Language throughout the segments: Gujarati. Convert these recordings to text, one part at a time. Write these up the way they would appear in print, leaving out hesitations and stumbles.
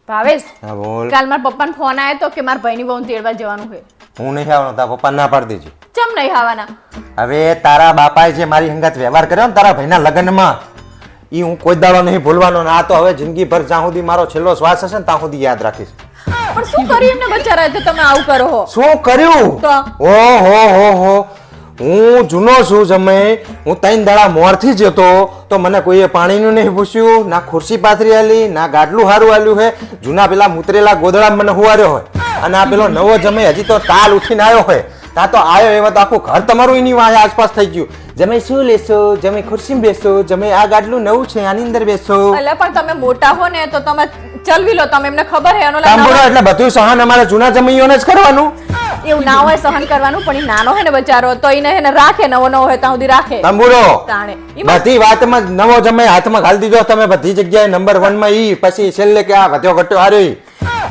ભાવેશ, હા બોલ. કાલ મારા પપ્પાનો ફોન આવ્યો તો કે મારા ભાઈની વહુ તેડવા જવાનું છે. હું નહીં આવવાનો, તારા પપ્પા ના પાડી દેજે. ચમ નહીં આવવાના? હવે તારા બાપાએ જે મારી હંગાત વ્યવહાર કર્યો ને તારા ભાઈના લગ્નમાં, એ હું કોઈ દાડો નહીં ભૂલવાનો ને આ તો હવે જિંદગીભર જ્યાં સુધી મારો છેલ્લો શ્વાસ હશે ને ત્યાં સુધી યાદ રાખીશ. પણ શું કર્યું એમને બચારા તો તમે આવું કરો છો? શું કર્યું? તો ઓહો હું જૂનો છું જમે, હું 3 દાડા મોરથી જ હતો તો મને કોઈએ પાણીનું નહીં પૂછ્યું, ના ખુરશી પાથરી આલી, ના ગાડલું હારું આલ્યું હે. જૂના પેલા મુતરેલા ગોદડા મને હુવાર્યો હોય અને આ પેલો નવો જમે હજી તો કાલ ઉઠીને આવ્યો હોય. તા તો આવ્યો એમાં તો આખું ઘર તમારું એની વાંહે આસપાસ થઈ ગયું. જમે શું લેશો? જમે ખુરશીમાં બેસો? જમે આ ગાડલું નવું છે આની અંદર બેસો? એટલે પણ તમે મોટા હો ને તો તમે ચલવી લો, તમે એમને ખબર હે એનો તાંબુડો એટલે બધું સહન અમારા જૂના જમીઓને જ કરવાનું. એવું ના હોય સહન કરવાનું, પણ ઈ નાનો હે ને બચારો તો એને રાખે, નવો હોય ત્યાં સુધી રાખે. તાંબુડો તાણે બધી વાતમાં નવો જમે હાથમાં ઘાલી દીધો તમે બધી જગ્યાએ નંબર 1 માં ઈ, પછી છેલ્લે કે આ વધ્યો ઘટ્યો હાર્યો.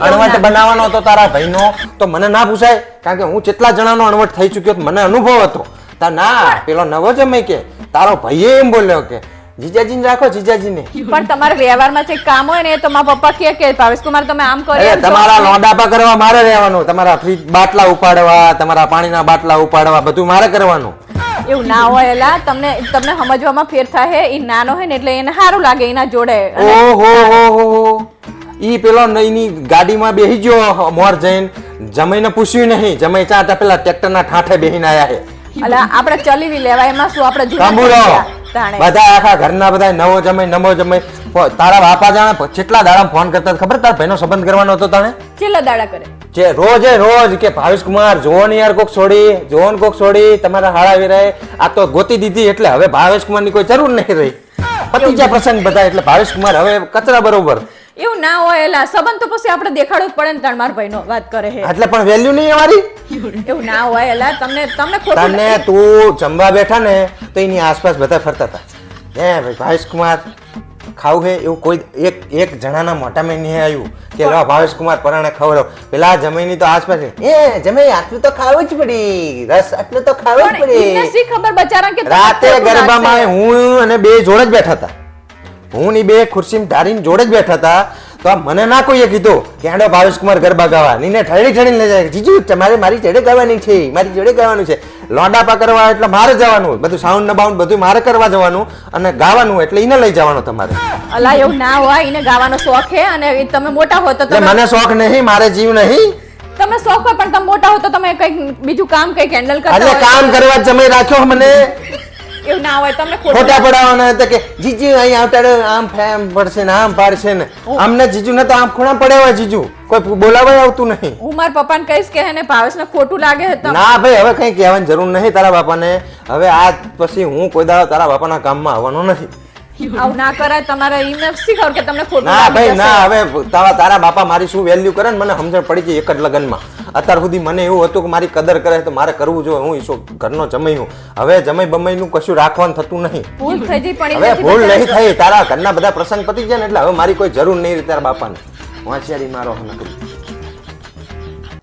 અણવટ બનાવવાનો તો તારા ભાઈનો તો મને ના પૂછાય, કારણ કે હું કેટલા જણાનો અણવટ થઈ ચૂક્યો મને અનુભવ હતો. તા ના પેલો નવો જમે કે તારો ભાઈએ એમ બોલ્યો કે જીજાજીને રાખો જીજાજીને. પણ તમારે વ્યવહારમાં જે કામ હોય ને તો મારા પપ્પા કે ભાવેશ કુમાર તમે આમ કરો અરે તમારા લોંડાપા કરવા મારે રહેવાનું, તમારા ફ્રીજ બાટલા ઉપાડવા, તમારા પાણીના બાટલા ઉપાડવા બધું મારે કરવાનું. એવું ના હોય એલા, તમને સમજવામાં ફેર થાય. એ નાનો હોય ને એટલે એને સારું લાગે એના જોડે. ઓહો ઈ પેલો નઈની ગાડીમાં બેહી ગયો મોર જઈને, જમાઈને પૂછ્યું નહીં. જમાઈ ચાટા પેલા ટ્રેક્ટરના ઠાઠે બેહીને આયા હે. અલા આપણે ચલીવી લેવા, એમાં શું આપણે બધા આખા ઘરના બધા નવો જમાઈ તારા બાપા જાણે કેટલા દાડા ફોન કરતા ખબર? તારા ભાઈનો સંબંધ કરવાનો હતો તાણે કેટલા દાડા કરે જે રોજ કે ભાવેશ કુમાર જોવો ને યાર કોક છોડી તમારા હાડા વિરાય આ તો ગોતી દીધી એટલે હવે ભાવેશ કુમાર ની કોઈ જરૂર નહીં રહી. પતિ જ્યાં પ્રસંગ બધા એટલે ભાવેશ કુમાર હવે કચરા બરોબર. એવું ના હોય એલા, સંબંધ તો પછી આપણે દેખાડવું જ પડે ને. તાર માર ભાઈનો વાત કરે છે એટલે પણ વેલ્યુ નહીં અમારી. એવું ના હોય એલા, તમને ખોટું તને તું જમવા બેઠા ને તો એની આસપાસ બધા ફરતા હતા. હે ભાઈ ભાવેશ કુમાર ખાવું હે એવું કોઈ એક જણાના મોઢામાં નહીં આવ્યું કે લો ભાવેશ કુમાર પરાણે ખવડાવ. પેલા જમીની તો આસપાસ જમી આટલું તો ખાવું જ પડી, રસ આટલું તો ખાવું જ એમને પડી. શી ખબર બચારા કે રાતે ગરબામાં હું અને બે જોડે જ બેઠા હતા. હું ની બે ખુરશીમાં ધારીને જોડે જ બેઠા હતા. તો મને ના કોઈએ કીધું કે આડો ભાવેશ કુમાર ગરબા ગાવા નીને ઠળી લઈ જાય. જીજુ તમારે મારી જોડે ગાવાની છે, મારી જોડે ગાવાનું છે. લોંડાપા કરવા એટલે મારે જવાનું, બધું સાઉન્ડ ને બાઉન્ડ બધું મારે કરવા જવાનું અને ગાવાનું એટલે એને લઈ જવાનું તમારે. અલા એવું ના હોય, એને ગાવાનો શોખ છે અને તમે મોટા હો તો મને શોખ નહીં, મારે જીવ નહીં. તમે શોખ હોય પણ તમે મોટા હો તો તમે કઈક બીજું કામ કઈક હેન્ડલ કરતા એટલે કામ કરવા જમાઈ રાખ્યો મને. એવું ના હોય, તમને ખોટા પડાવવાના હતા કે જીજુ અહીં આવતા આમ ફેમ પડશે ને આમ પાડશે ને. અમને જીજુ ને તો આમ ખૂણા પડ્યા જીજુ કોઈ બોલાવાય આવતું નહીં. હું મારા પપ્પાને કહીશ કે એને ભાવેશને ખોટું લાગે. ના ભાઈ હવે કઈ કહેવાની જરૂર નહીં તારા બાપાને. હવે આજ પછી હું કોઈ દાડો તારા બાપાના કામમાં આવવાનો નથી. આવું ના કરાય, તમારે એમને શીખવ કે તમને ખોટું ના ભાઈ ના. હવે તારા બાપા મારી શું વેલ્યુ કરે ને મને સમજણ પડી ગઈ એક જ લગ્નમાં. અત્યાર સુધી મને એવું હતું કે મારી કદર કરે તો મારે કરવું જોઈએ. હું ઈશો ઘરનો જમાઈ હું. હવે જમાઈ બમાઈનું કશું રાખવાનું થતું નહીં. ભૂલ થઈ ગઈ પણ હવે ભૂલ નહીં થઈ. તારા ઘરના બધા પ્રસંગ પતી જાય ને એટલે હવે મારી કોઈ જરૂર નહીં તારા બાપાને. હોશિયારી મારો નથી.